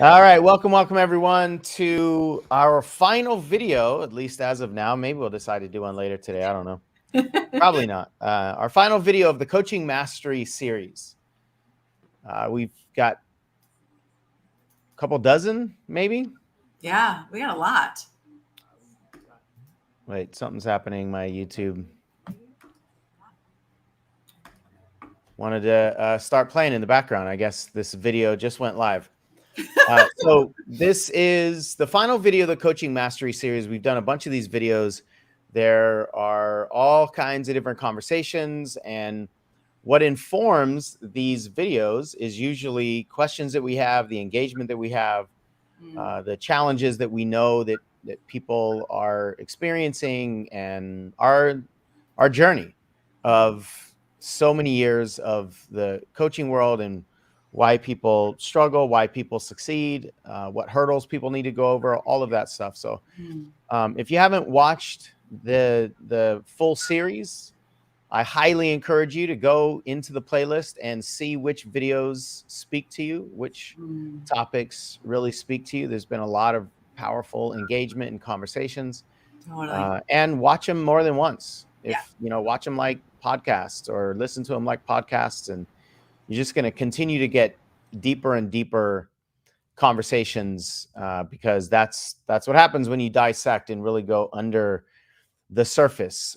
All right, welcome everyone to our final video, at least as of now. Maybe we'll decide to do one later today. I don't know. Probably not. Our final video of the Coaching Mastery series. We've got a couple dozen, maybe. Yeah, we got a lot. Wait, something's happening. My YouTube wanted to start playing in the background. I guess this video just went live. So this is the final video of the Coaching Mastery series. We've done a bunch of these videos. There are all kinds of different conversations, and what informs these videos is usually questions that we have, the engagement that we have, the challenges that we know that people are experiencing, and our journey of so many years of the coaching world and why people struggle, why people succeed, what hurdles people need to go over, all of that stuff. So if you haven't watched the full series, I highly encourage you to go into the playlist and see which videos speak to you, which topics really speak to you. There's been a lot of powerful engagement and conversations, and watch them more than once. Watch them like podcasts or listen to them like podcasts, and you're just going to continue to get deeper and deeper conversations, because that's what happens when you dissect and really go under the surface.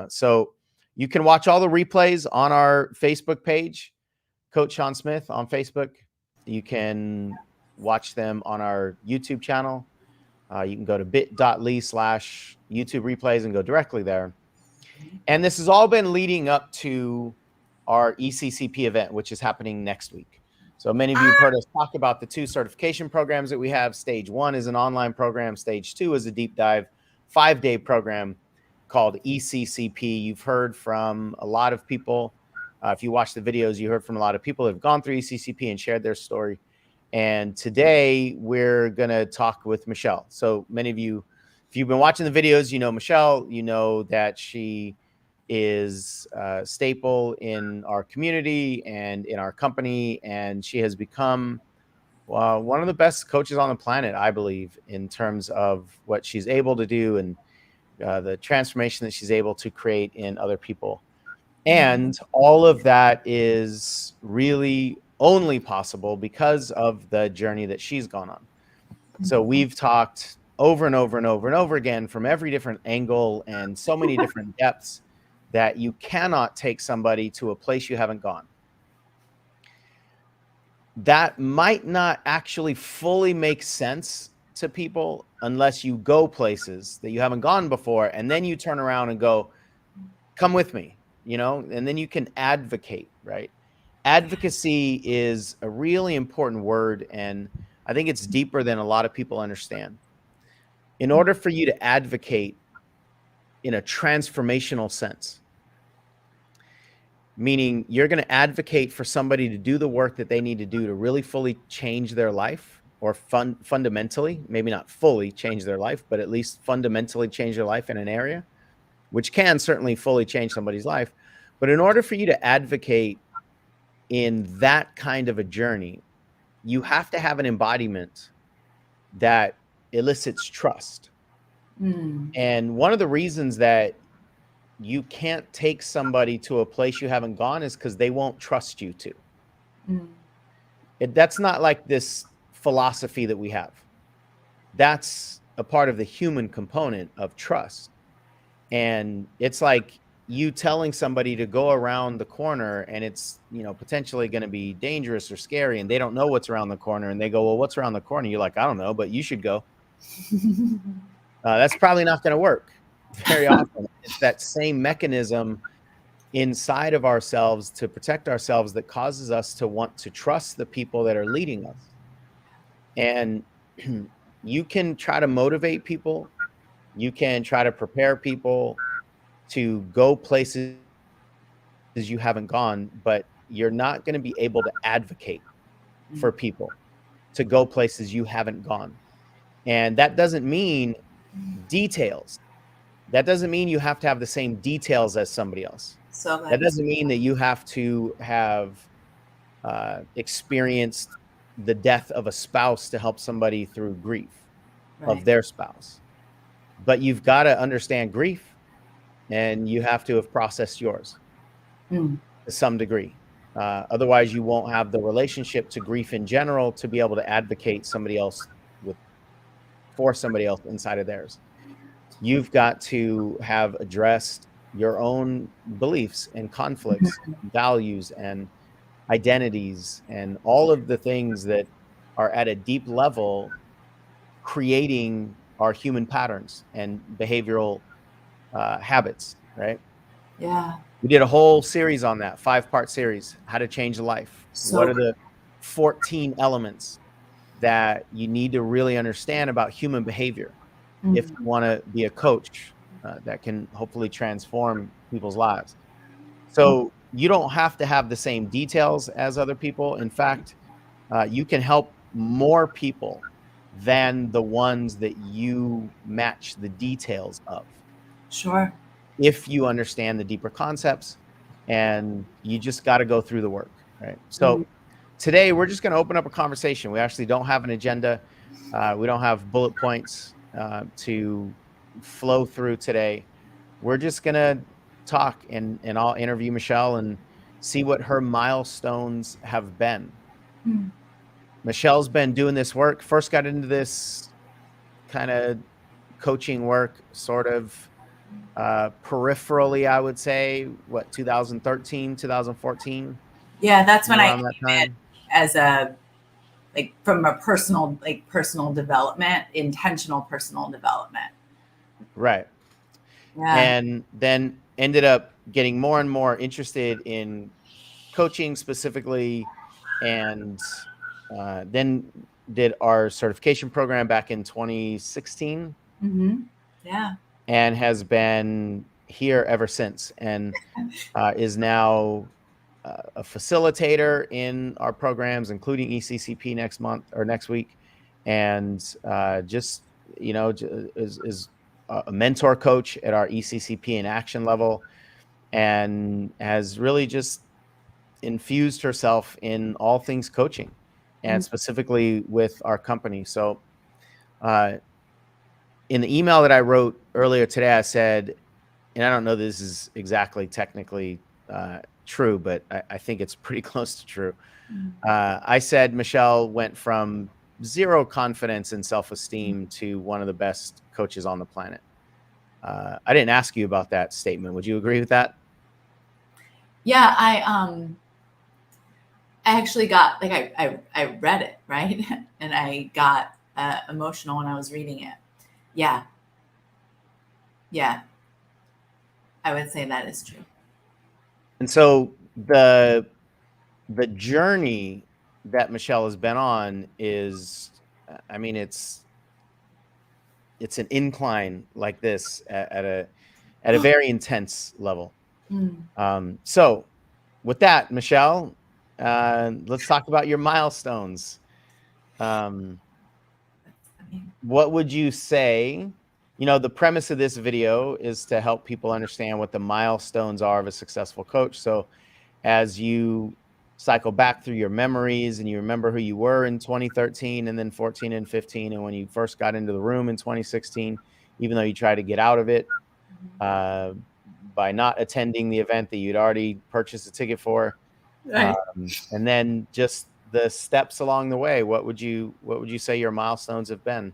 So you can watch all the replays on our Facebook page, Coach Sean Smith on Facebook. You can watch them on our YouTube channel. You can go to bit.ly/YouTube replays and go directly there. And this has all been leading up to our ECCP event, which is happening next week. So many of you have heard us talk about the 2 certification programs that we have. Stage 1 is an online program. Stage 2 is a deep dive 5-day program called ECCP. You've heard from a lot of people. If you watch the videos, you heard from a lot of people who have gone through ECCP and shared their story. And today we're going to talk with Michelle. So many of you, if you've been watching the videos, you know Michelle. You know that she is a staple in our community and in our company, and she has become one of the best coaches on the planet, I believe, in terms of what she's able to do and the transformation that she's able to create in other people. And all of that is really only possible because of the journey that she's gone on. So we've talked over and over and over and over again from every different angle and so many different depths that you cannot take somebody to a place you haven't gone. That might not actually fully make sense to people unless you go places that you haven't gone before, and then you turn around and go, come with me, and then you can advocate, right? Advocacy is a really important word, and I think it's deeper than a lot of people understand. In order for you to advocate in a transformational sense, meaning you're going to advocate for somebody to do the work that they need to do to really fully change their life, or fundamentally, maybe not fully change their life, but at least fundamentally change their life in an area, which can certainly fully change somebody's life. But in order for you to advocate in that kind of a journey, you have to have an embodiment that elicits trust. And one of the reasons that you can't take somebody to a place you haven't gone is because they won't trust you to. That's not like this philosophy that we have. That's a part of the human component of trust. And it's like you telling somebody to go around the corner, and it's, potentially going to be dangerous or scary, and they don't know what's around the corner, and they go, well, what's around the corner? You're like, I don't know, but you should go. That's probably not going to work very often. It's that same mechanism inside of ourselves to protect ourselves that causes us to want to trust the people that are leading us. And you can try to motivate people. You can try to prepare people to go places you haven't gone, but you're not going to be able to advocate for people to go places you haven't gone. And that doesn't mean details. That doesn't mean you have to have the same details as somebody else. That doesn't mean that you have to have experienced the death of a spouse to help somebody through grief of Right. their spouse. But you've got to understand grief, and you have to have processed yours Mm. to some degree. Otherwise, you won't have the relationship to grief in general to be able to advocate somebody else with for somebody else inside of theirs. You've got to have addressed your own beliefs and conflicts, values and identities, and all of the things that are at a deep level creating our human patterns and behavioral habits, right? Yeah. We did a whole series on that, 5-part series, how to change a life. What So are the 14 elements that you need to really understand about human behavior if mm, you want to be a coach that can hopefully transform people's lives? mm, So you don't have to have the same details as other people. In fact, you can help more people than the ones that you match the details of sure. if you understand the deeper concepts, and you just got to go through the work, right? Mm, So today we're just going to open up a conversation. We actually don't have an agenda. We don't have bullet points to flow through today. We're just going to talk, and I'll interview Michelle and see what her milestones have been. mm. Michelle's been doing this work, first got into this kind of coaching work sort of peripherally, I would say, what, 2013, 2014, Yeah, that's when I around that came in time? as a like from a personal development, intentional personal development. Right. Yeah. And then ended up getting more and more interested in coaching specifically, and then did our certification program back in 2016, Mm-hmm. Yeah. and has been here ever since, and is now a facilitator in our programs, including ECCP next month or next week, and just is a mentor coach at our ECCP in action level, and has really just infused herself in all things coaching, and Mm, specifically with our company. So uh, in the email that I wrote earlier today, I said, and I don't know this is exactly technically true, but I think it's pretty close to true. mm. I said Michelle went from zero confidence and self-esteem to one of the best coaches on the planet. I didn't ask you about that statement. Would you agree with that? Yeah, I actually got like I read it, right? And I got emotional when I was reading it. Yeah. Yeah. I would say that is true. And so the journey that Michelle has been on is, I mean, it's an incline like this at a very intense level. Mm. So with that, Michelle, let's talk about your milestones. Um, I mean, what would you say? You know, the premise of this video is to help people understand what the milestones are of a successful coach. So as you cycle back through your memories and you remember who you were in 2013 and then 14 and 15, and when you first got into the room in 2016, even though you tried to get out of it uh, by not attending the event that you'd already purchased a ticket for, right. and then just the steps along the way. What would you say your milestones have been?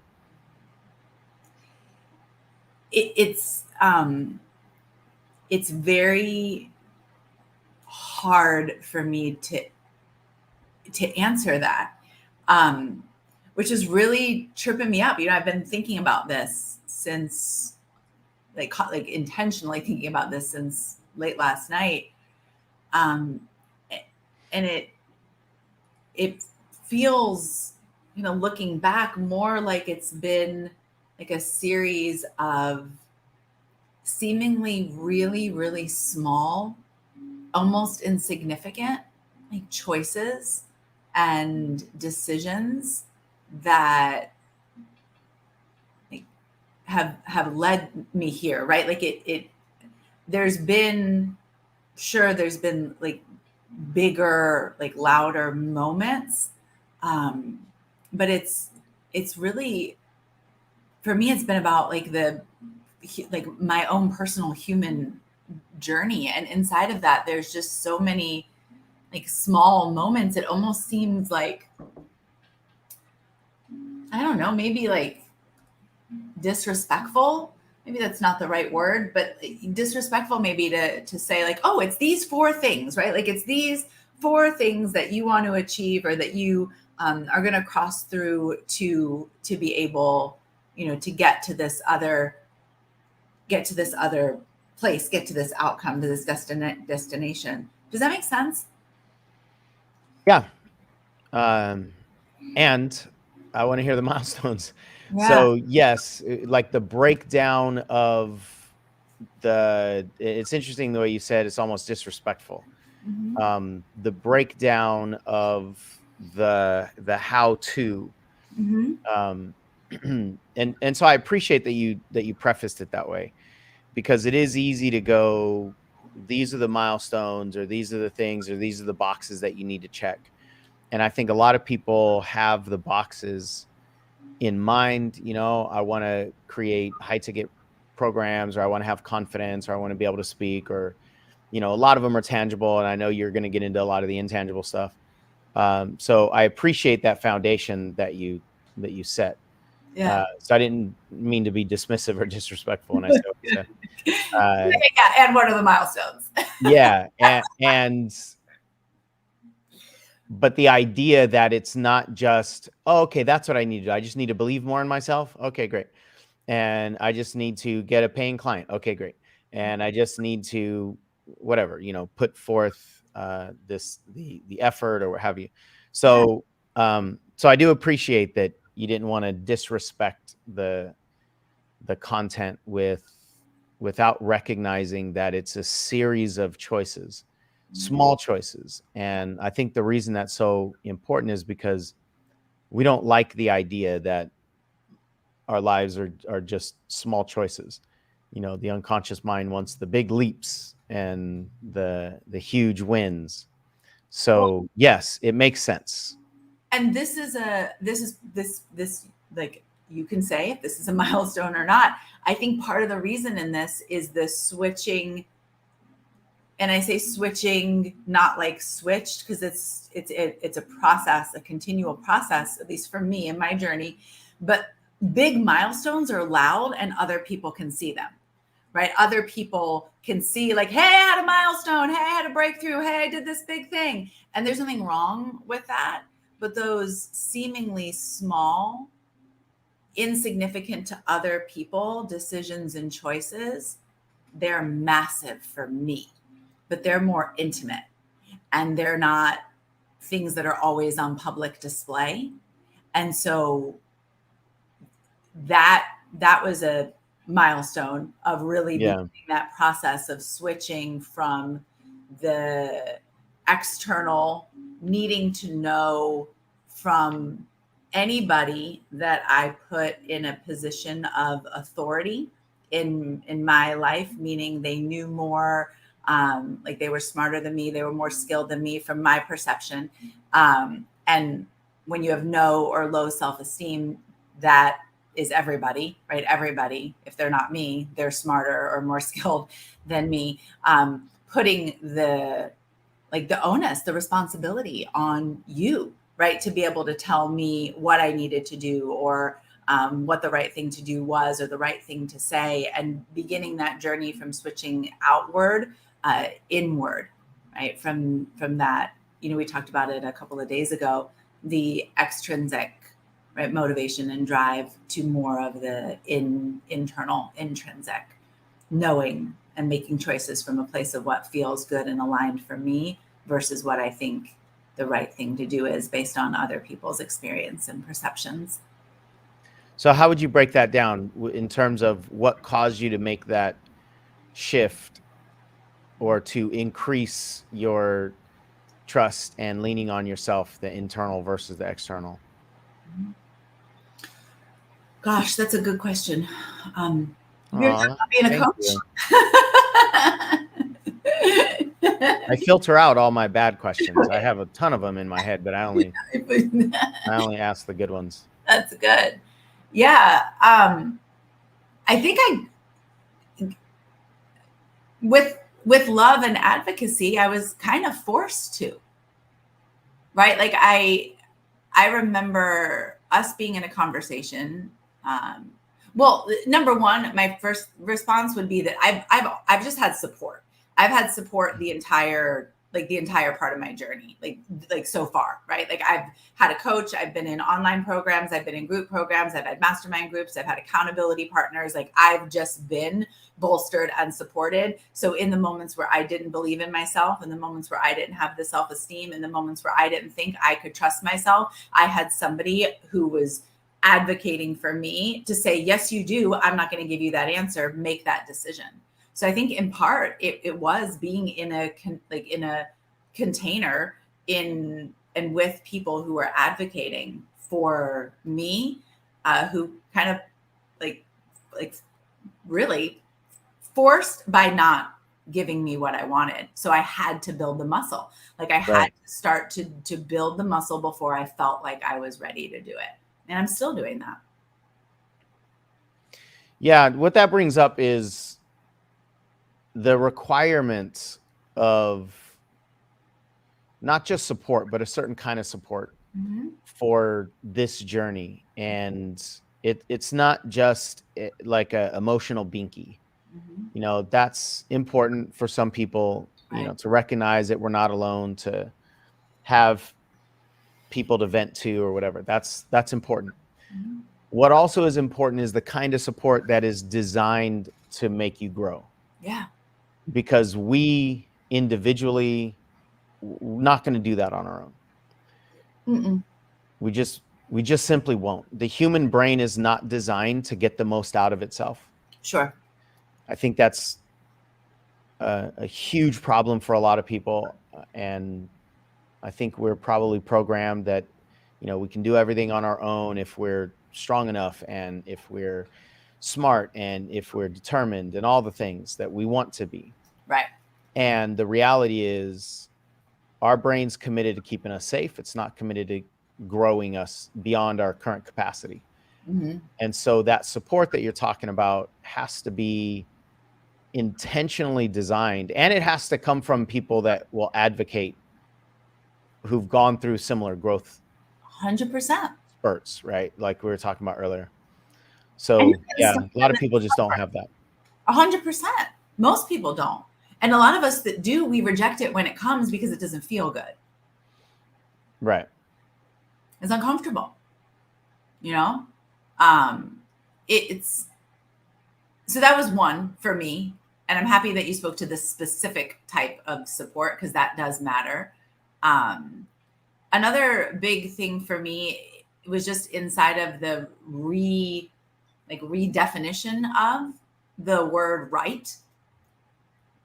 It's very hard for me to answer that, um, which is really tripping me up. I've been thinking about this since like intentionally thinking about this since late last night, um, and it feels, looking back, more like it's been like a series of seemingly really, really small, almost insignificant, like choices and decisions that like have led me here, right? Like it there's been, sure, there's been like bigger, like louder moments. But it's really, for me, it's been about like my own personal human journey. And inside of that, there's just so many like small moments. It almost seems like, I don't know, maybe like disrespectful. Maybe that's not the right word, but disrespectful maybe to say like, oh, it's these 4 things, right? Like it's these 4 things that you want to achieve, or that you are going to cross through to be able, to get to this other place, get to this outcome, to this destination. Does that make sense? Yeah. And I want to hear the milestones. Yeah. So yes, like the breakdown of it's interesting the way you said it's almost disrespectful. Mm-hmm. The breakdown of the how to, Mm-hmm. and so I appreciate that you prefaced it that way, because it is easy to go, these are the milestones, or these are the things, or these are the boxes that you need to check. And I think a lot of people have the boxes in mind. I want to create high ticket programs, or I want to have confidence, or I want to be able to speak, or, a lot of them are tangible. And I know you're going to get into a lot of the intangible stuff. So I appreciate that foundation that you set. Yeah. So I didn't mean to be dismissive or disrespectful when I said what you said. Yeah. And what are the milestones? Yeah. But the idea that it's not just, oh, okay, that's what I need to do. I just need to believe more in myself. Okay, great. And I just need to get a paying client. Okay, great. And I just need to, whatever, put forth the effort or what have you. So, so I do appreciate that you didn't want to disrespect the content without recognizing that it's a series of choices, small choices. And I think the reason that's so important is because we don't like the idea that our lives are just small choices. The unconscious mind wants the big leaps and the huge wins. So yes, it makes sense. And this like, you can say if this is a milestone or not. I think part of the reason in this is the switching. And I say switching, not like switched, because it's a process, a continual process, at least for me in my journey. But big milestones are loud and other people can see them, right? Other people can see like, hey, I had a milestone. Hey, I had a breakthrough. Hey, I did this big thing. And there's nothing wrong with that. But those seemingly small, insignificant to other people decisions and choices, they're massive for me, but they're more intimate, and they're not things that are always on public display. And so that was a milestone of really beginning that process of switching from the external needing to know from anybody that I put in a position of authority in my life, meaning they knew more, like they were smarter than me, they were more skilled than me from my perception. And when you have no or low self-esteem, that is everybody, right? Everybody, if they're not me, they're smarter or more skilled than me. Putting the onus, the responsibility on you, right? To be able to tell me what I needed to do, or what the right thing to do was, or the right thing to say, and beginning that journey from switching outward, inward, right? From that, we talked about it a couple of days ago, the extrinsic, right, motivation and drive, to more of the internal, intrinsic, knowing and making choices from a place of what feels good and aligned for me versus what I think the right thing to do is based on other people's experience and perceptions. So how would you break that down in terms of what caused you to make that shift, or to increase your trust and leaning on yourself, the internal versus the external? Gosh, that's a good question. You're talking about being a coach. I filter out all my bad questions. I have a ton of them in my head, but I only ask the good ones. That's good. Yeah. I think with love and advocacy, I was kind of forced to, right? Like I remember us being in a conversation. Well, number one, my first response would be that I've just had support. I've had support the entire part of my journey, like so far, right? Like I've had a coach, I've been in online programs, I've been in group programs, I've had mastermind groups, I've had accountability partners. Like I've just been bolstered and supported. So in the moments where I didn't believe in myself, in the moments where I didn't have the self-esteem, in the moments where I didn't think I could trust myself, I had somebody who was advocating for me to say, yes, you do. I'm not going to give you that answer. Make that decision. So I think in part it was being in a container and with people who were advocating for me, who kind of like really forced by not giving me what I wanted. So I had to build the muscle. Like I had to start to build the muscle before I felt like I was ready to do it. And I'm still doing that. Yeah, what that brings up is the requirements of not just support, but a certain kind of support for this journey. And it's not just like a emotional binky. You know, that's important for some people, you know, to recognize that we're not alone, to have people to vent to or whatever. That's important. What also is important is the kind of support that is designed to make you grow. Yeah. Because we individually, we're not going to do that on our own. We just simply won't. The human brain is not designed to get the most out of itself. Sure. I think that's a huge problem for a lot of people. And I think we're probably programmed that, you know, we can do everything on our own if we're strong enough and if we're smart and if we're determined and all the things that we want to be. Right. And the reality is our brain's committed to keeping us safe. It's not committed to growing us beyond our current capacity. And so that support that you're talking about has to be intentionally designed, and it has to come from people that will advocate, who've gone through similar growth 100% spurts, right? Like we were talking about earlier. So yeah, a lot of people just don't have that. 100%. Most people don't. And a lot of us that do, we reject it when it comes because it doesn't feel good. Right. It's uncomfortable. You know? It's so that was one for me. And I'm happy that you spoke to this specific type of support because that does matter. Another big thing for me was just inside of the redefinition of the word right.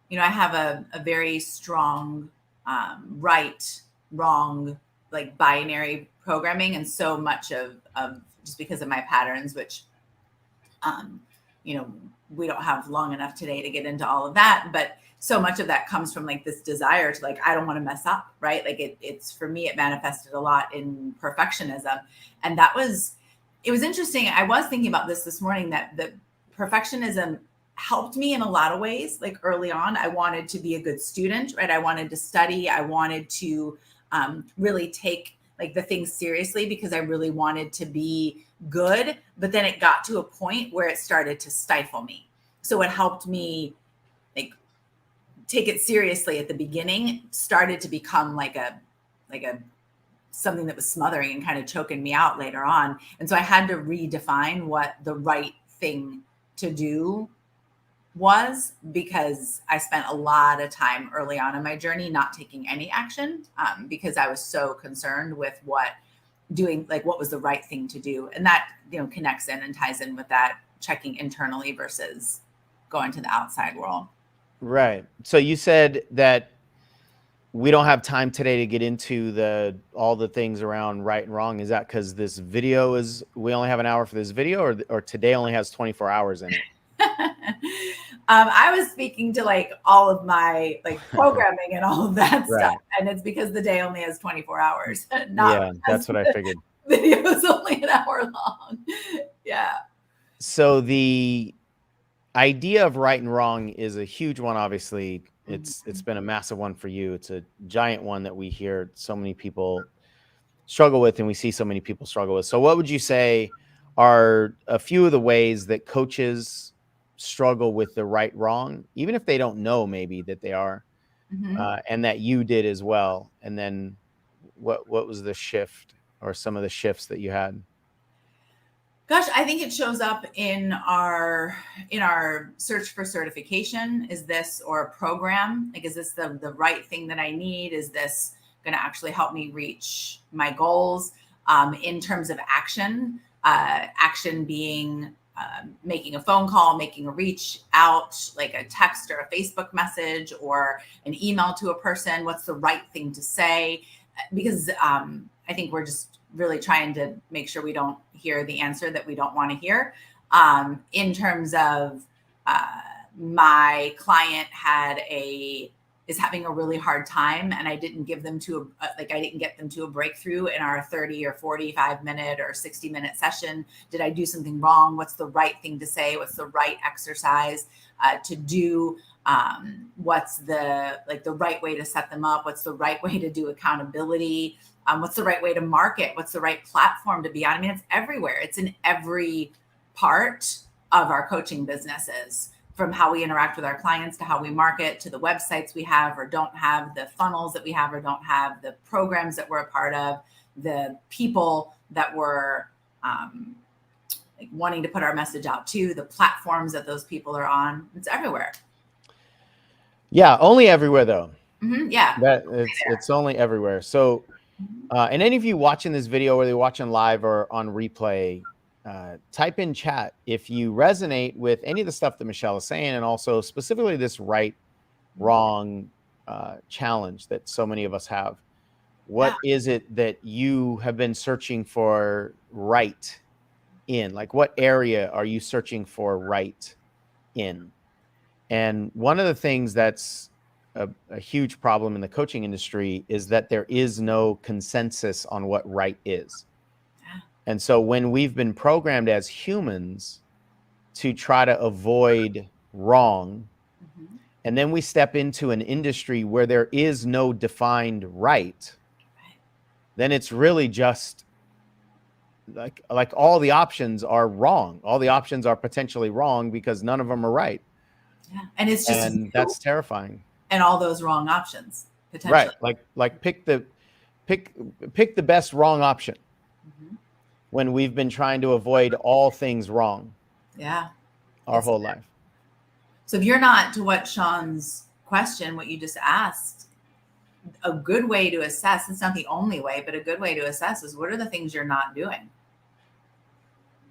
You know, I have a very strong right, wrong, like binary programming, and so much of just because of my patterns, which you know, we don't have long enough today to get into all of that, but so much of that comes from like this desire to like, I don't want to mess up, right? Like it's for me, it manifested a lot in perfectionism. And it was interesting. I was thinking about this morning, that the perfectionism helped me in a lot of ways. Like early on, I wanted to be a good student, right? I wanted to study. I wanted to really take like the things seriously because I really wanted to be good. But then it got to a point where it started to stifle me. So it helped me like take it seriously at the beginning, started to become like a something that was smothering and kind of choking me out later on. And so I had to redefine what the right thing to do was, because I spent a lot of time early on in my journey not taking any action because I was so concerned with what was the right thing to do. And that, you know, connects in and ties in with that checking internally versus going to the outside world. Right. So you said that we don't have time today to get into all the things around right and wrong. Is that because this video we only have an hour for this video, or today only has 24 hours in it? I was speaking to like all of my like programming and all of that stuff. Right. And it's because the day only has 24 hours, not Yeah, because that's what I the figured. video is only an hour long. Yeah. So the idea of right and wrong is a huge one. Obviously, it's been a massive one for you. It's a giant one that we hear so many people struggle with, and we see so many people struggle with. So what would you say are a few of the ways that coaches struggle with the right wrong, even if they don't know maybe that they are, and that you did as well? And then what was the shift or some of the shifts that you had? Gosh, I think it shows up in our search for certification. Is this, or a program? Like, is this the right thing that I need? Is this going to actually help me reach my goals? In terms of action, action being making a phone call, making a reach out, like a text or a Facebook message or an email to a person. What's the right thing to say? Because I think we're just really trying to make sure we don't hear the answer that we don't want to hear. In terms of my client is having a really hard time, and I didn't give them to I didn't get them to a breakthrough in our 30 or 45 minute or 60-minute session. Did I do something wrong? What's the right thing to say? What's the right exercise to do? What's the right way to set them up? What's the right way to do accountability? What's the right way to market? What's the right platform to be on? I mean, it's everywhere. It's in every part of our coaching businesses, from how we interact with our clients to how we market, to the websites we have or don't have, the funnels that we have or don't have, the programs that we're a part of, the people that we're wanting to put our message out to, the platforms that those people are on. It's everywhere. Yeah, only everywhere though. Yeah. That it's only everywhere. So and any of you watching this video, whether you're watching live or on replay, type in chat if you resonate with any of the stuff that Michelle is saying, and also specifically this right, wrong challenge that so many of us have. What is it that you have been searching for right in? Like, what area are you searching for right in? And one of the things that's a huge problem in the coaching industry is that there is no consensus on what right is. And so when we've been programmed as humans to try to avoid wrong, and then we step into an industry where there is no defined right, then it's really just like all the options are wrong. All the options are potentially wrong because none of them are right. Yeah. And it's just, and that's terrifying. And all those wrong options potentially. Right. Like pick the best wrong option when we've been trying to avoid all things wrong. Yeah. Our whole life. So if you're not, to what Sean's question, what you just asked, a good way to assess, it's not the only way, but a good way to assess is, what are the things you're not doing?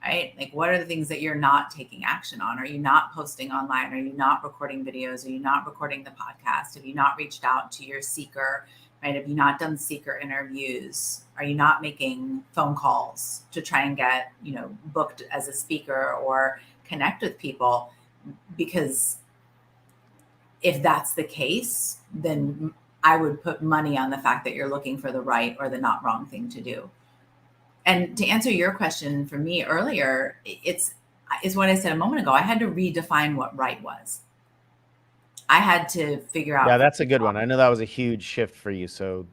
Right? Like, what are the things that you're not taking action on? Are you not posting online? Are you not recording videos? Are you not recording the podcast? Have you not reached out to your seeker? Right? Have you not done seeker interviews? Are you not making phone calls to try and get, booked as a speaker or connect with people? Because if that's the case, then I would put money on the fact that you're looking for the right or the not wrong thing to do. And to answer your question for me earlier, it's what I said a moment ago. I had to redefine what right was. I had to figure out. Yeah, that's a good one. I know that was a huge shift for you. So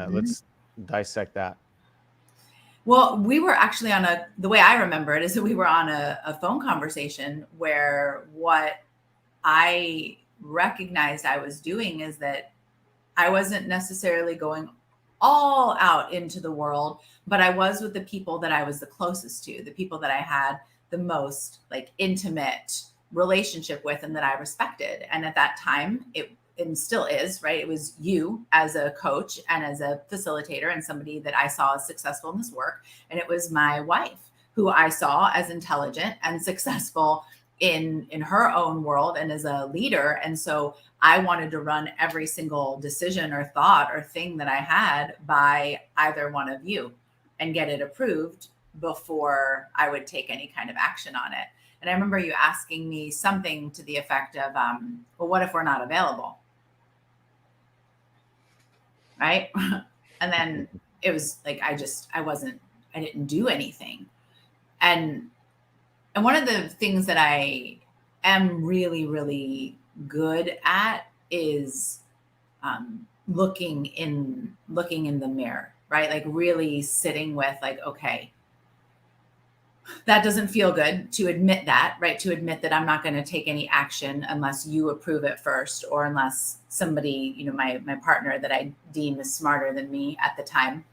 let's dissect that. Well, we were actually the way I remember it is that we were on a phone conversation where what I recognized I was doing is that I wasn't necessarily going all out into the world, but I was with the people that I was the closest to, the people that I had the most intimate relationship with and that I respected. And at that time, and still is, right? It was you as a coach and as a facilitator and somebody that I saw as successful in this work. And it was my wife, who I saw as intelligent and successful in her own world and as a leader. And so I wanted to run every single decision or thought or thing that I had by either one of you and get it approved before I would take any kind of action on it. And I remember you asking me something to the effect of, well, what if we're not available? Right. And then it was like, I didn't do anything. And one of the things that I am really, really good at is looking in the mirror, right? Like really sitting with like, okay, that doesn't feel good, to admit that, right? To admit that I'm not going to take any action unless you approve it first, or unless somebody, my partner that I deem is smarter than me at the time,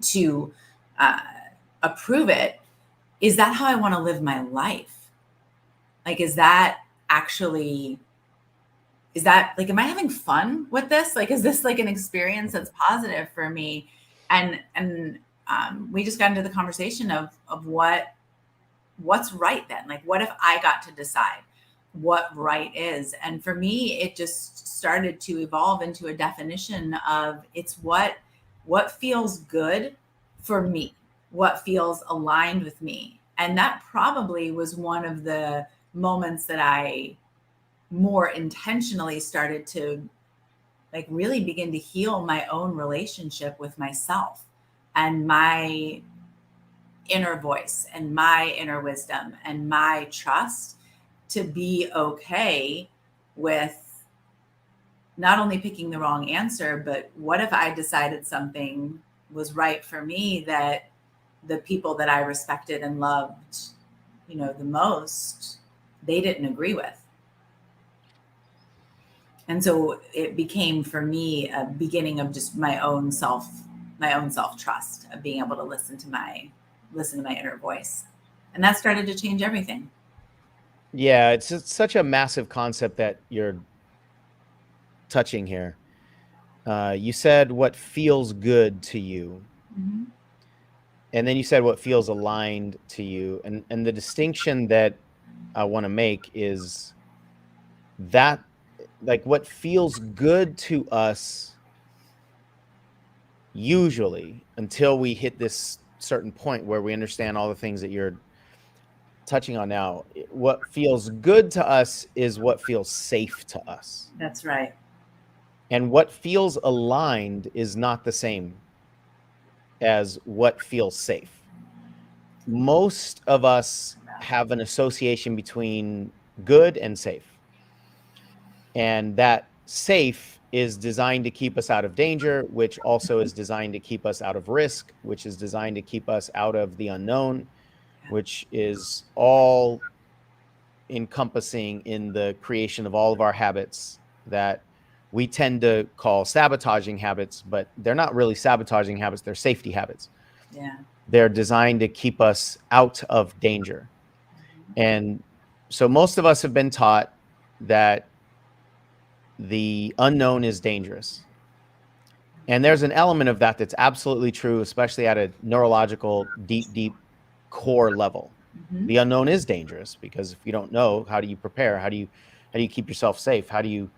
to uh, approve it. Is that how I want to live my life? Like, is that like, am I having fun with this? Like, is this like an experience that's positive for me? And we just got into the conversation of what's right then. Like, what if I got to decide what right is? And for me, it just started to evolve into a definition of, it's what feels good for me, what feels aligned with me. And that probably was one of the moments that I more intentionally started to like really begin to heal my own relationship with myself and my inner voice and my inner wisdom and my trust, to be okay with not only picking the wrong answer, but what if I decided something was right for me that the people that I respected and loved, the most, they didn't agree with. And so it became for me a beginning of just my own self trust, of being able to listen to my inner voice. And that started to change everything. Yeah, it's just such a massive concept that you're touching here. You said what feels good to you. Mm-hmm. And then you said what feels aligned to you. And the distinction that I want to make is that, like, what feels good to us usually, until we hit this certain point where we understand all the things that you're touching on now, what feels good to us is what feels safe to us. That's right. And what feels aligned is not the same as what feels safe. Most of us have an association between good and safe. And that safe is designed to keep us out of danger, which also is designed to keep us out of risk, which is designed to keep us out of the unknown, which is all encompassing in the creation of all of our habits that we tend to call sabotaging habits, but they're not really sabotaging habits, they're safety habits. Yeah. They're designed to keep us out of danger. And so most of us have been taught that the unknown is dangerous. And there's an element of that that's absolutely true, especially at a neurological, deep core level. Mm-hmm. The unknown is dangerous, because if you don't know, how do you prepare? How do you keep yourself safe? How do you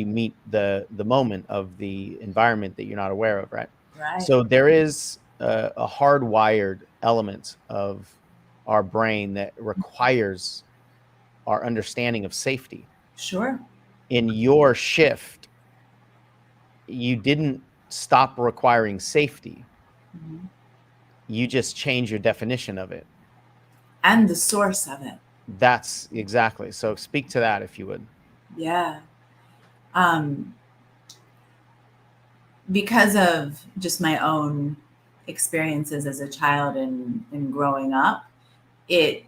meet the moment of the environment that you're not aware of, right? Right. So there is a hardwired element of our brain that requires our understanding of safety. Sure. In your shift, you didn't stop requiring safety. Mm-hmm. You just change your definition of it. And the source of it. That's exactly. So speak to that, if you would. Yeah. Because of just my own experiences as a child and growing up, it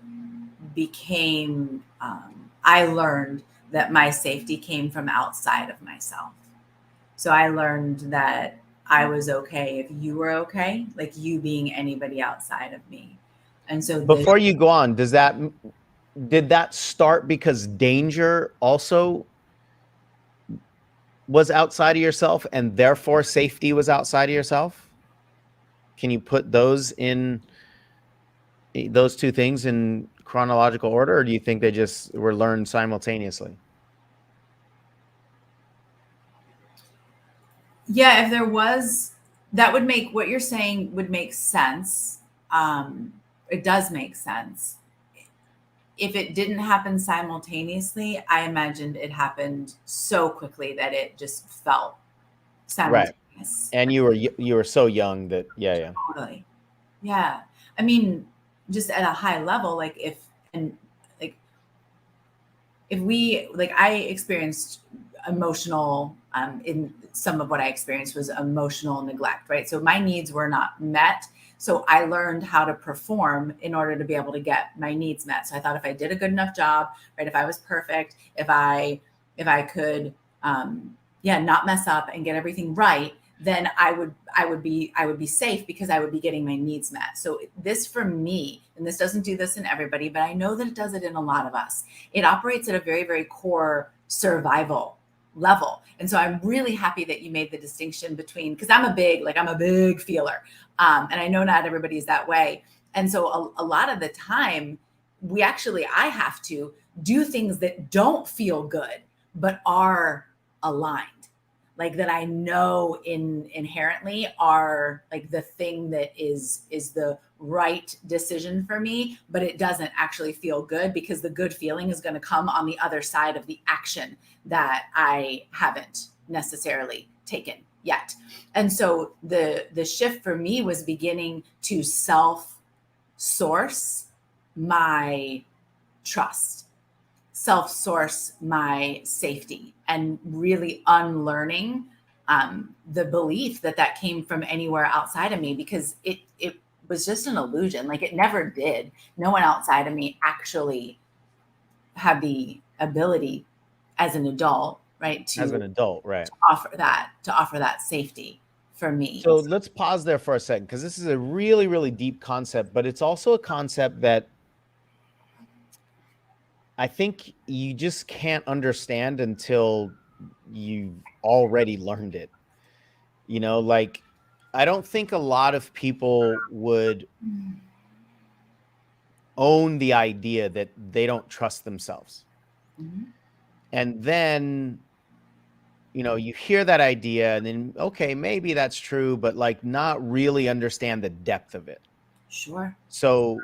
became, I learned that my safety came from outside of myself. So I learned that I was okay if you were okay, like you being anybody outside of me. And so before you go on, did that start because danger also was outside of yourself, and therefore safety was outside of yourself? Can you put those two things in chronological order, or do you think they just were learned simultaneously? Yeah, if there was, that would make, what you're saying would make sense. It does make sense. if it didn't happen simultaneously, I imagined it happened so quickly that it just felt Right. simultaneous. And you were so young that yeah. Totally. Yeah. I mean, just at a high level, like like if we, like, I experienced emotional, in some of what I experienced was emotional neglect, right? So my needs were not met. So I learned how to perform in order to be able to get my needs met. So I thought if I did a good enough job, right, if I was perfect, if I could, yeah, not mess up and get everything right, then I would be safe because I would be getting my needs met. So this for me, and this doesn't do this in everybody, but I know that it does it in a lot of us. It operates at a very, very core survival level. And so I'm really happy that you made the distinction between, because I'm a big feeler. And I know not everybody is that way. And so a lot of the time, I have to do things that don't feel good, but are aligned, like that I know inherently are like the thing that is the right decision for me, but it doesn't actually feel good because the good feeling is going to come on the other side of the action that I haven't necessarily taken yet. And so the shift for me was beginning to self source my trust, self source my safety, and really unlearning the belief that came from anywhere outside of me, because it was just an illusion. Like it never did. No one outside of me actually had the ability as an adult, right, As an adult, right. to offer that safety for me. So let's pause there for a second, because this is a really, really deep concept, but it's also a concept that I think you just can't understand until you've already learned it. Like, I don't think a lot of people would own the idea that they don't trust themselves. Mhm. And then, you hear that idea and then, okay, maybe that's true, but like not really understand the depth of it. Sure. So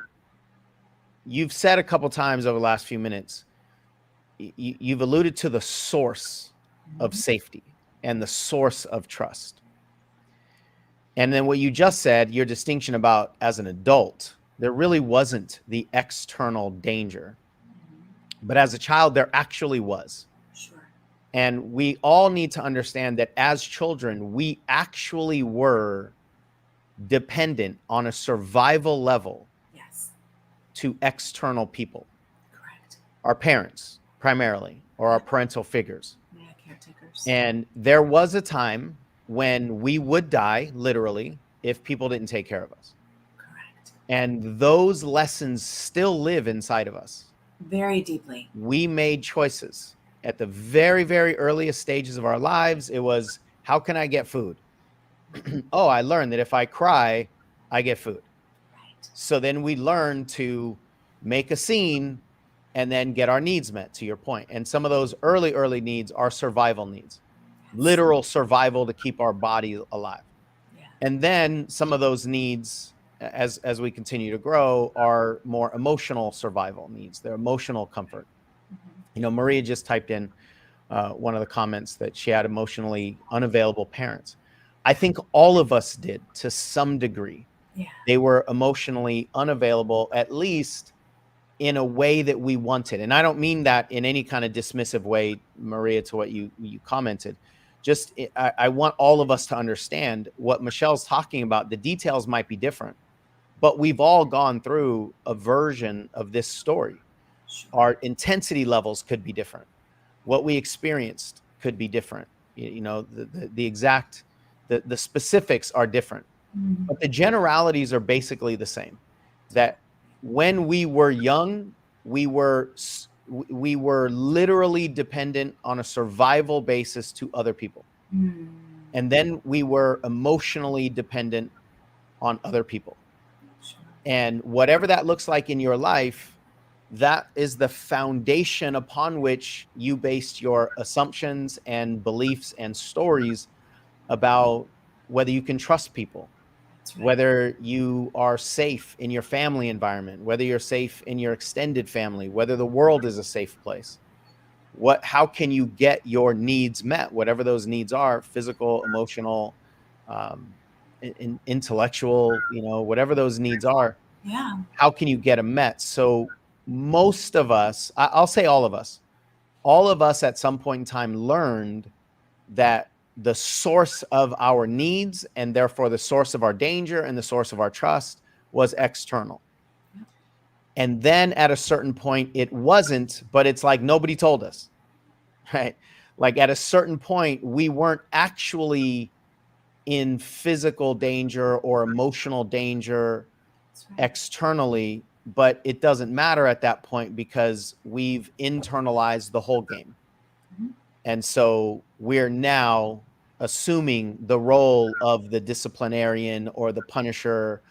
you've said a couple times over the last few minutes, you've alluded to the source of Mhm. safety and the source of trust. And then what you just said, your distinction about as an adult, there really wasn't the external danger. But as a child, there actually was. Sure. And we all need to understand that as children, we actually were dependent on a survival level Yes. to external people, Correct. our parents primarily, or our parental figures. Yeah, caretakers. And there was a time when we would die, literally, if people didn't take care of us. Correct. And those lessons still live inside of us. Very deeply. We made choices at the very, very earliest stages of our lives. It was, how can I get food? Oh, I learned that if I cry, I get food. Right. So then we learn to make a scene and then get our needs met, to your point. And some of those early needs are survival needs, literal survival to keep our body alive. Yeah. And then some of those needs, as we continue to grow, are more emotional survival needs. They're emotional comfort. Mhm. Maria just typed in one of the comments that she had emotionally unavailable parents. I think all of us did to some degree. Yeah. They were emotionally unavailable, at least in a way that we wanted. And I don't mean that in any kind of dismissive way, Maria, to what you commented. Just, I want all of us to understand what Michelle's talking about. The details might be different, but we've all gone through a version of this story. Sure. Our intensity levels could be different. What we experienced could be different. The exact, the specifics are different, Mhm. but the generalities are basically the same. That when we were young, we were literally dependent on a survival basis to other people. Mm. And then we were emotionally dependent on other people. Sure. And whatever that looks like in your life, that is the foundation upon which you based your assumptions and beliefs and stories about whether you can trust people. Right. whether you are safe in your family environment, whether you're safe in your extended family, whether the world is a safe place. How can you get your needs met, whatever those needs are, physical, emotional, um, intellectual, whatever those needs are, Yeah. how can you get them met? So most of us, I'll say all of us at some point in time learned that the source of our needs, and therefore the source of our danger and the source of our trust, was external. And then at a certain point it wasn't, but it's like nobody told us, right? Like at a certain point we weren't actually in physical danger or emotional danger externally, but it doesn't matter at that point because we've internalized the whole game. And so we're now assuming the role of the disciplinarian or the punisher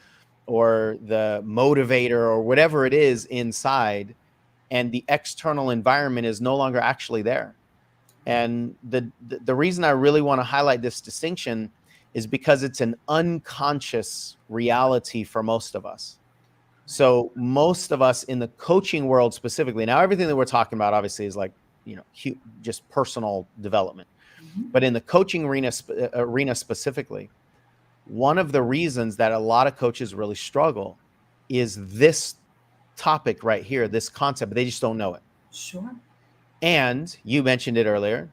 or the motivator or whatever it is inside, and the external environment is no longer actually there. And the reason I really want to highlight this distinction is because it's an unconscious reality for most of us. So most of us in the coaching world specifically, now everything that we're talking about obviously is like, just personal development. But in the coaching arena specifically, one of the reasons that a lot of coaches really struggle is this topic right here, this concept, but they just don't know it. Sure. And you mentioned it earlier.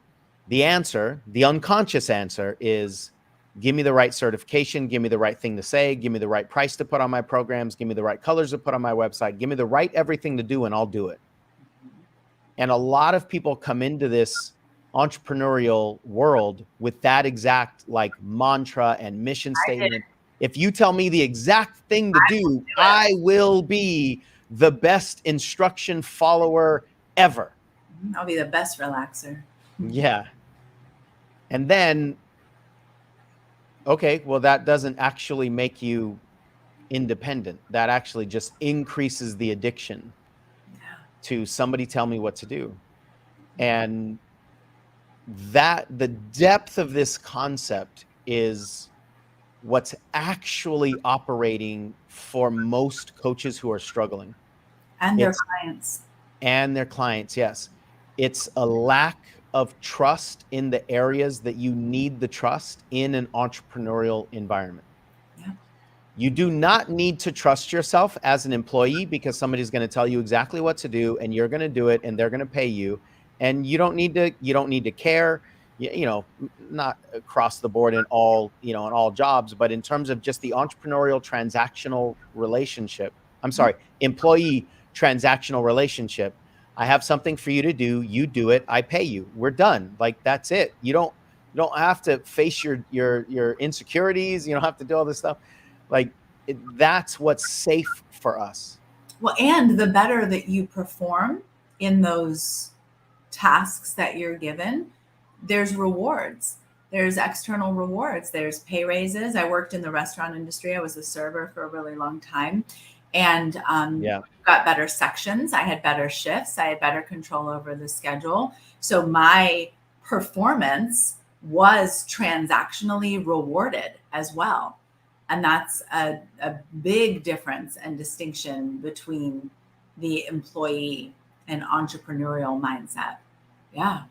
The answer, the unconscious answer, is give me the right certification, give me the right thing to say, give me the right price to put on my programs, give me the right colors to put on my website, give me the right everything to do, and I'll do it. And a lot of people come into this entrepreneurial world with that exact like mantra and mission statement. If you tell me the exact thing to do, I will be the best instruction follower ever. I'll be the best relaxer. Yeah. And then, okay, well, that doesn't actually make you independent. That actually just increases the addiction to somebody tell me what to do. And that the depth of this concept is what's actually operating for most coaches who are struggling. And their clients. And their clients, yes. It's a lack of trust in the areas that you need the trust in an entrepreneurial environment. Yeah. You do not need to trust yourself as an employee because somebody's going to tell you exactly what to do and you're going to do it and they're going to pay you. And you don't need to care, not across the board in all, in all jobs, but in terms of just the entrepreneurial transactional relationship, employee transactional relationship. I have something for you to do. You do it. I pay you. We're done. Like, that's it. You don't have to face your insecurities. You don't have to do all this stuff. Like, that's what's safe for us. Well, and the better that you perform in those tasks that you're given, there's rewards. There's external rewards. There's pay raises. I worked in the restaurant industry. I was a server for a really long time, and got better sections. I had better shifts. I had better control over the schedule. So my performance was transactionally rewarded as well. And that's a big difference and distinction between the employee and entrepreneurial mindset. Yeah.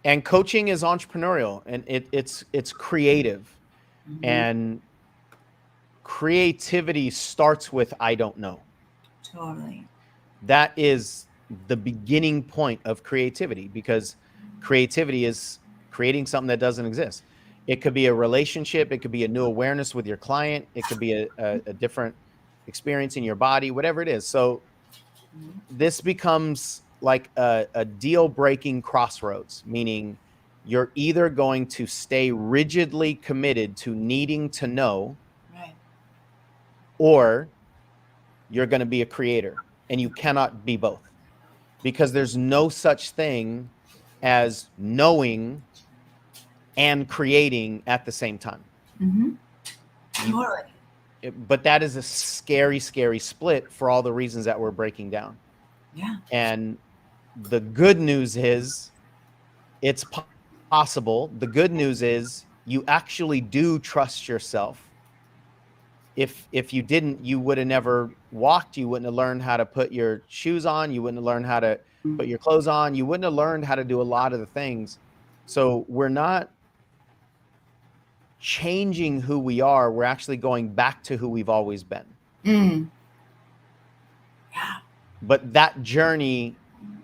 And coaching is entrepreneurial, and it's creative. And creativity starts with I don't know. Totally. That is the beginning point of creativity, because creativity is creating something that doesn't exist. It could be a relationship. It could be a new awareness with your client. It could be a different experience in your body, whatever it is. So this becomes like a deal-breaking crossroads, meaning you're either going to stay rigidly committed to needing to know, or you're going to be a creator, and you cannot be both, because there's no such thing as knowing and creating at the same time. Totally. But that is a scary, scary split for all the reasons that we're breaking down. Yeah. And the good news is it's possible. The good news is you actually do trust yourself if you didn't, you would have never walked. You wouldn't have learned how to put your shoes on. You wouldn't have learned how to put your clothes on. You wouldn't have learned how to do a lot of the things. So we're not changing who we are. We're actually going back to who we've always been. Yeah. But that journey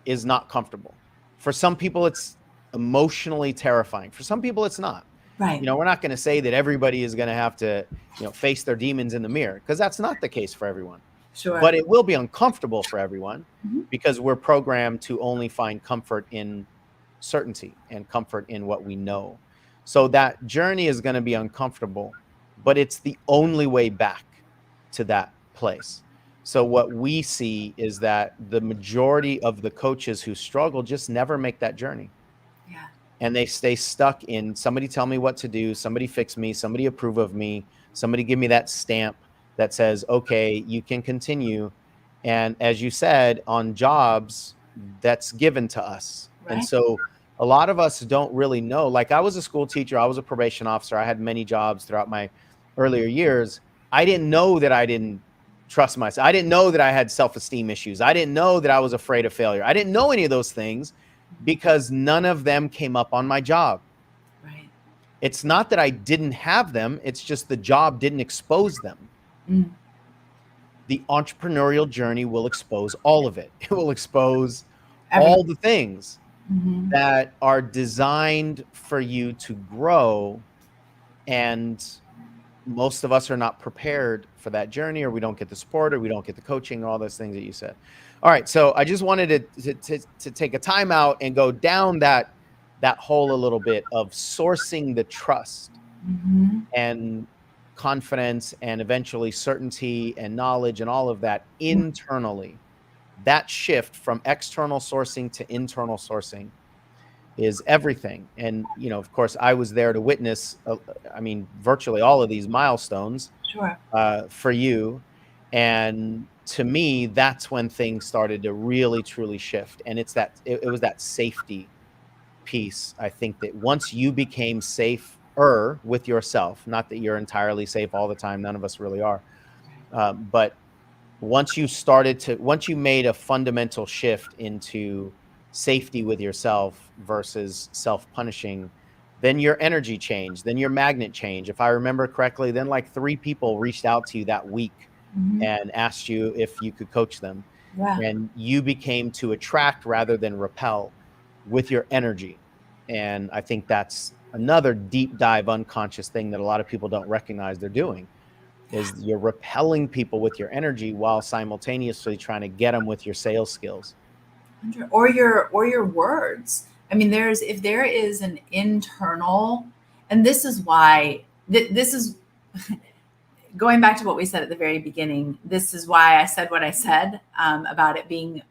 is not comfortable. For some people, it's emotionally terrifying. For some people, it's not. Right. You know, we're not going to say that everybody is going to have to, you know, face their demons in the mirror, because that's not the case for everyone. Sure. But it will be uncomfortable for everyone, Mhm. because we're programmed to only find comfort in certainty and comfort in what we know. So that journey is going to be uncomfortable, but it's the only way back to that place. So what we see is that the majority of the coaches who struggle just never make that journey. Yeah. And they stay stuck in, somebody tell me what to do, somebody fix me, somebody approve of me, somebody give me that stamp that says, okay, you can continue. And as you said, on jobs, that's given to us. Right. And so a lot of us don't really know. Like, I was a school teacher, I was a probation officer, I had many jobs throughout my earlier years. I didn't know that I didn't trust myself. I didn't know that I had self-esteem issues. I didn't know that I was afraid of failure. I didn't know any of those things, because none of them came up on my job. Right. It's not that I didn't have them. It's just the job didn't expose them. Mm. The entrepreneurial journey will expose all of it. It will expose Everything. all the things Mhm. that are designed for you to grow. And most of us are not prepared for that journey, or we don't get the support, or we don't get the coaching, all those things that you said. All right. So I just wanted to take a time out and go down that hole a little bit of sourcing the trust Mhm. and confidence and eventually certainty and knowledge and all of that internally. That shift from external sourcing to internal sourcing is everything. And, you know, of course, I was there to witness, I mean, virtually all of these milestones Sure. for you. And to me, that's when things started to really, truly shift. And it's that, it was that safety piece. I think that once you became safer with yourself, not that you're entirely safe all the time, none of us really are, but once you made a fundamental shift into safety with yourself versus self-punishing, then your energy changed, then your magnet changed. If I remember correctly, then like 3 people reached out to you that week Mhm. and asked you if you could coach them. Yeah. And you became to attract rather than repel with your energy. And I think that's another deep dive unconscious thing that a lot of people don't recognize they're doing, is you're repelling people with your energy while simultaneously trying to get them with your sales skills. Or your words. I mean, if there is an internal, and this is why this is going back to what we said at the very beginning. This is why I said what I said about it being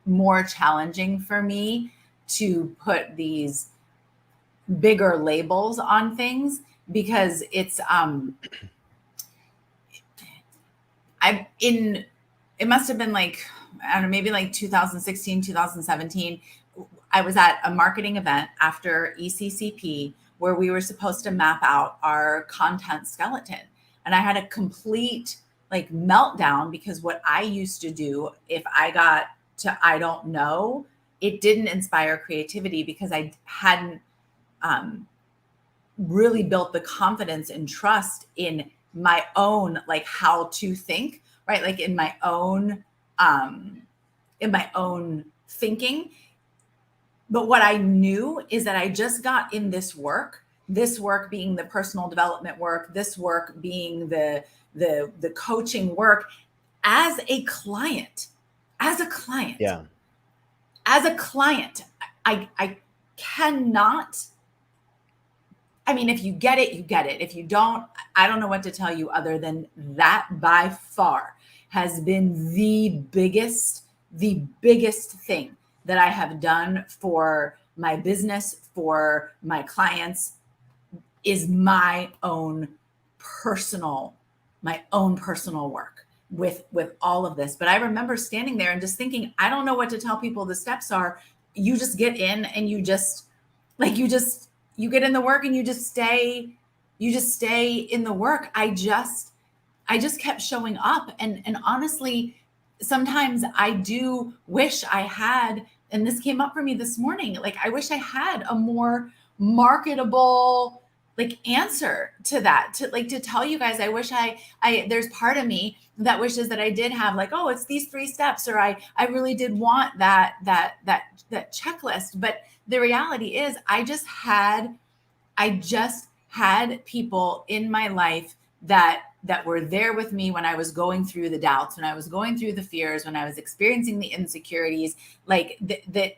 more challenging for me to put these bigger labels on things, because it's it must have been like, I don't know, maybe like 2016, 2017. I was at a marketing event after ECCP where we were supposed to map out our content skeleton. And I had a complete like meltdown, because what I used to do, if I got to I don't know, it didn't inspire creativity, because I hadn't really built the confidence and trust in my own, like, how to think, right? Like in my own thinking. But what I knew is that I just got in this work being the personal development work, this work being the coaching work, as a client. Yeah. As a client, I cannot. I mean, if you get it, you get it. If you don't, I don't know what to tell you other than that by far has been the biggest thing that I have done for my business, for my clients, is my own personal work with all of this. But I remember standing there and just thinking, I don't know what to tell people the steps are. You just get in and you get in the work and you just stay in the work. I just kept showing up. And honestly, sometimes I do wish I had, and this came up for me this morning, like I wish I had a more marketable like answer to that, to like to tell you guys. I wish I there's part of me that wishes that I did have like, oh, it's these 3 steps, or I really did want that checklist. But the reality is I just had people in my life that were there with me when I was going through the doubts, when I was going through the fears, when I was experiencing the insecurities, like that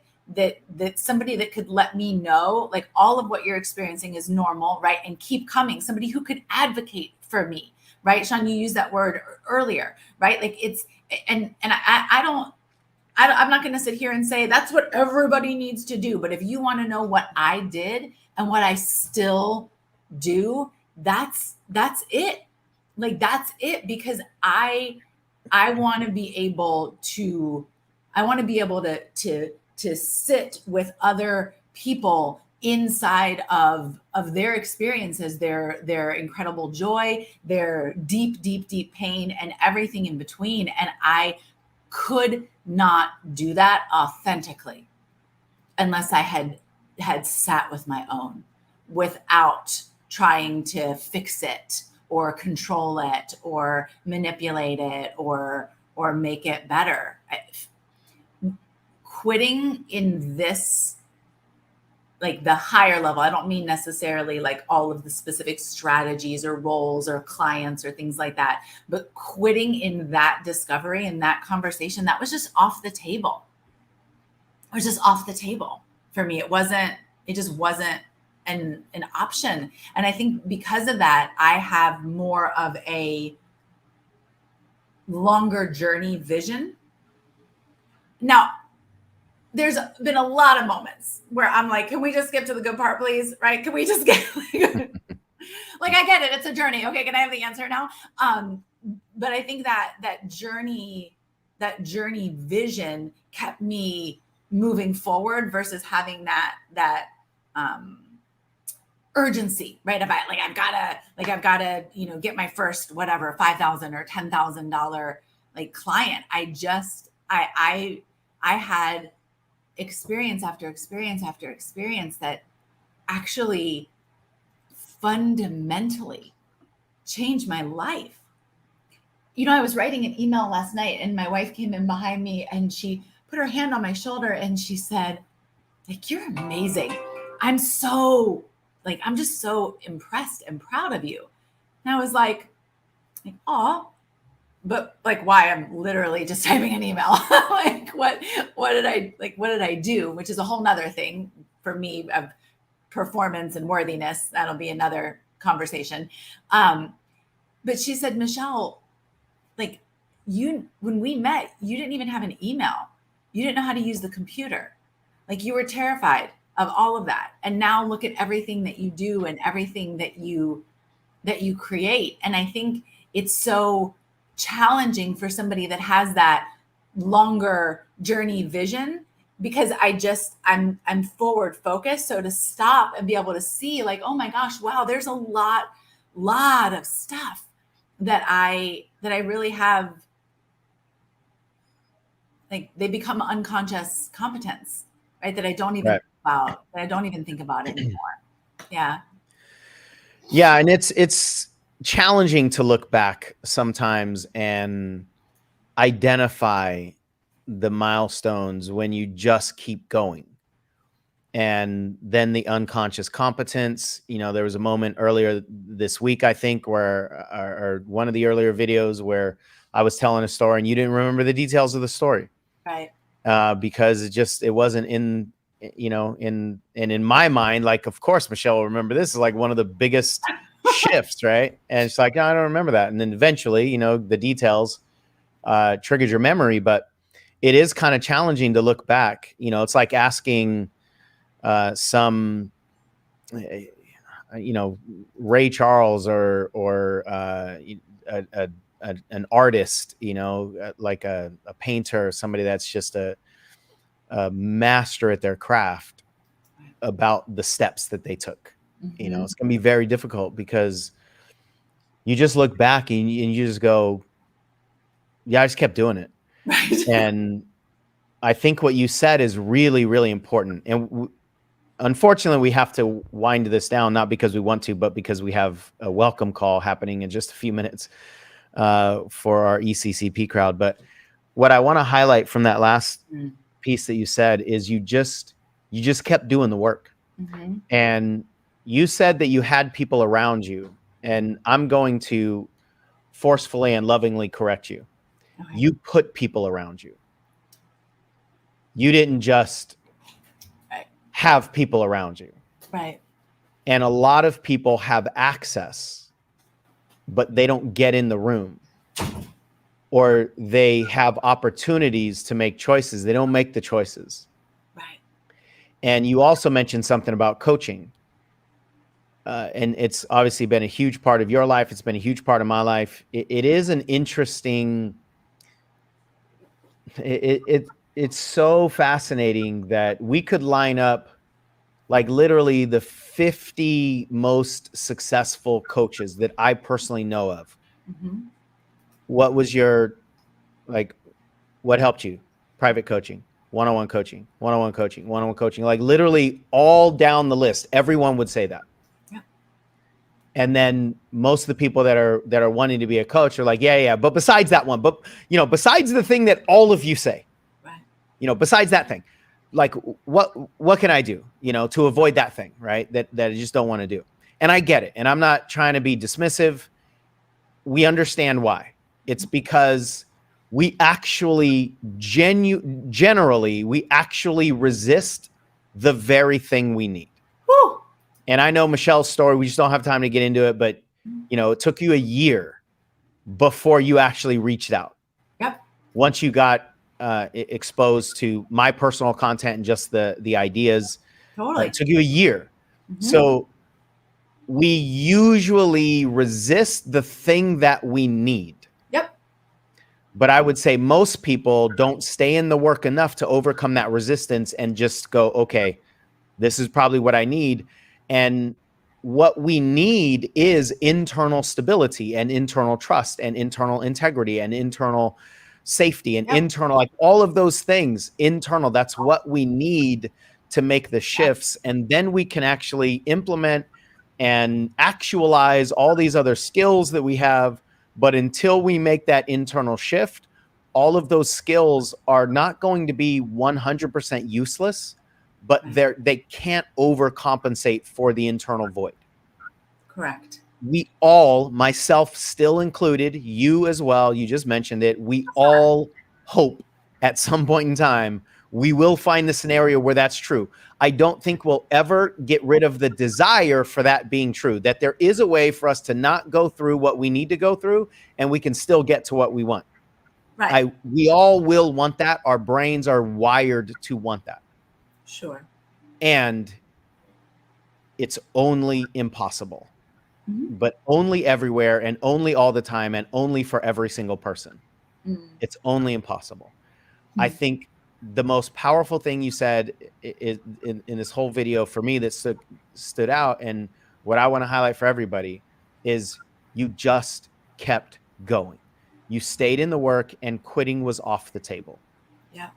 somebody that could let me know, like, all of what you're experiencing is normal, right? And keep coming. Somebody who could advocate for me, right? Sean, you used that word earlier, right? Like it's, and I'm not going to sit here and say that's what everybody needs to do. But if you want to know what I did and what I still do, that's it. Like, that's it. Because I want to be able to, to sit with other people inside of their experiences, their incredible joy, their deep pain, and everything in between. And I could not do that authentically unless I had sat with my own, without trying to fix it or control it or manipulate it or make it better. Quitting in this, like the higher level, I don't mean necessarily like all of the specific strategies or roles or clients or things like that, but quitting in that discovery and that conversation, that was just off the table. It was just off the table for me. It just wasn't an option. And I think because of that, I have more of a longer journey vision. Now, there's been a lot of moments where I'm like, can we just skip to the good part, please? Right? Can we just get like, I get it. It's a journey. Okay. Can I have the answer now? But I think that journey vision kept me moving forward versus having that urgency, right? About like, I've gotta, get my first, whatever, $5,000 or $10,000 like client. I had experience after experience after experience that actually fundamentally changed my life. I was writing an email last night and my wife came in behind me and she put her hand on my shoulder and she said, like, you're amazing. I'm just so impressed and proud of you. And I was like, oh, but like, why? I'm literally just typing an email. Like, what did I do? Which is a whole nother thing for me of performance and worthiness. That'll be another conversation. But she said, Michelle, like, when we met, you didn't even have an email. You didn't know how to use the computer. Like, you were terrified of all of that. And now look at everything that you do and everything that you create. And I think it's so challenging for somebody that has that longer journey vision, because I'm forward focused. So to stop and be able to see, like, oh my gosh, wow, there's a lot of stuff that I really have, like, they become unconscious competence, right? That I don't even think about anymore. Yeah. Yeah. And it's challenging to look back sometimes and identify the milestones when you just keep going. And then the unconscious competence, there was a moment earlier this week, I think, where, or one of the earlier videos where I was telling a story and you didn't remember the details of the story. Right. Because it wasn't in my mind, like, of course, Michelle will remember this is like one of the biggest shifts, right? And it's like, no, I don't remember that. And then eventually, the details triggered your memory, but it is kind of challenging to look back. It's like asking some, Ray Charles or an artist, like a painter, somebody that's just a master at their craft, about the steps that they took. Mm-hmm. It's going to be very difficult because you just look back and you just go, yeah, I just kept doing it. Right. And I think what you said is really, really important. And unfortunately, we have to wind this down, not because we want to, but because we have a welcome call happening in just a few minutes for our ECCP crowd. But what I want to highlight from that last piece that you said is you just kept doing the work. Mm-hmm. And you said that you had people around you, and I'm going to forcefully and lovingly correct you. Okay. You put people around you. You didn't just have people around you. Right. And a lot of people have access, but they don't get in the room, or they have opportunities to make choices. They don't make the choices. Right. And you also mentioned something about coaching. And it's obviously been a huge part of your life. It's been a huge part of my life. It is an interesting, it's so fascinating that we could line up like literally the 50 most successful coaches that I personally know of. Mm-hmm. What was your, like, what helped you? Private coaching, one-on-one coaching, one-on-one coaching, one-on-one coaching, like literally all down the list. Everyone would say that. Yeah. And then most of the people that are wanting to be a coach are like, yeah, but besides that one, but besides the thing that all of you say, right. Besides that thing, like what can I do, to avoid that thing, right? That I just don't want to do. And I get it. And I'm not trying to be dismissive. We understand why. It's because we actually generally, we actually resist the very thing we need. Woo. And I know Michelle's story, we just don't have time to get into it, but it took you a year before you actually reached out. Yep. Once you got exposed to my personal content and just the ideas, Totally. it took you a year. Mm-hmm. So we usually resist the thing that we need. Yep. But I would say most people don't stay in the work enough to overcome that resistance and just go, okay, this is probably what I need. And what we need is internal stability and internal trust and internal integrity and internal safety and internal, like all of those things, internal. That's what we need to make the shifts. And then we can actually implement and actualize all these other skills that we have. But until we make that internal shift, all of those skills are not going to be 100% useless, but they can't overcompensate for the internal void. Correct. We all, myself still included, you as well, you just mentioned it, we all hope at some point in time we will find the scenario where that's true. I don't think we'll ever get rid of the desire for that being true, that there is a way for us to not go through what we need to go through and we can still get to what we want. Right. We all will want that. Our brains are wired to want that. Sure. And it's only impossible, but only everywhere and only all the time and only for every single person. It's only impossible. I think the most powerful thing you said in this whole video for me that stood out, and what I want to highlight for everybody, is you just kept going. You stayed in the work and quitting was off the table. Yeah.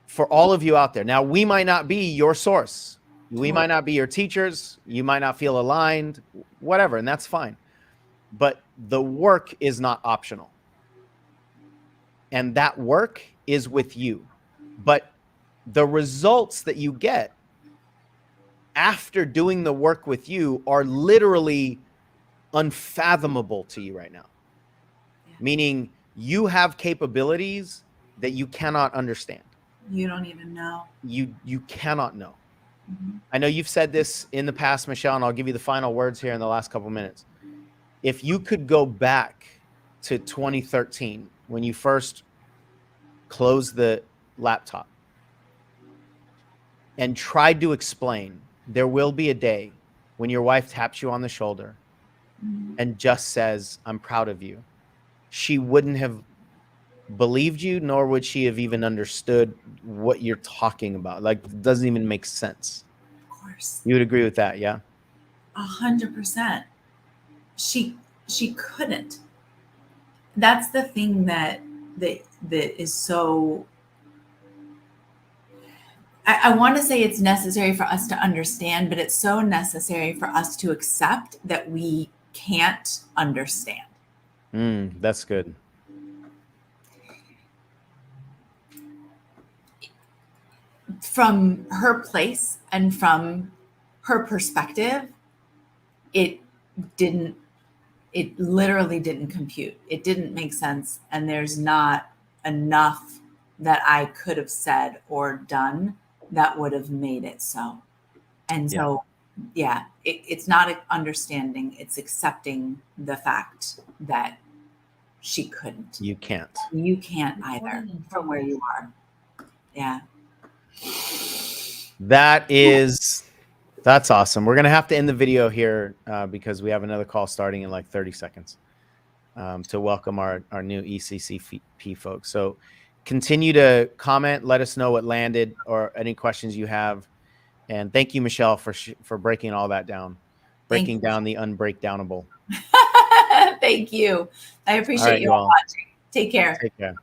For all of you out there, now we might not be your source. We might not be your teachers. You might not feel aligned, whatever, and that's fine. But the work is not optional. And that work is with you. But the results that you get after doing the work with you are literally unfathomable to you right now. Yeah. Meaning you have capabilities that you cannot understand. You don't even know. You cannot know. I know you've said this in the past, Michelle, and I'll give you the final words here in the last couple of minutes. If you could go back to 2013, when you first closed the laptop and tried to explain, there will be a day when your wife taps you on the shoulder and just says, I'm proud of you. She wouldn't have believed you, nor would she have even understood what you're talking about. Like, it doesn't even make sense. Of course. You would agree with that, yeah? 100%. she couldn't. That's the thing that is so, I want to say it's necessary for us to understand, but it's so necessary for us to accept that we can't understand. That's good. From her place and from her perspective, it literally didn't compute. It didn't make sense. And there's not enough that I could have said or done that would have made it so. And so, yeah, it's not understanding, it's accepting the fact that she couldn't. You can't. You can't either from where you are. Yeah. That's awesome. We're going to have to end the video here because we have another call starting in like 30 seconds to welcome our new ECCP folks. So continue to comment. Let us know what landed or any questions you have. And thank you, Michelle, for breaking all that down, breaking down the unbreakdownable. Thank you. I appreciate All right, you all watching. Take care. Take care.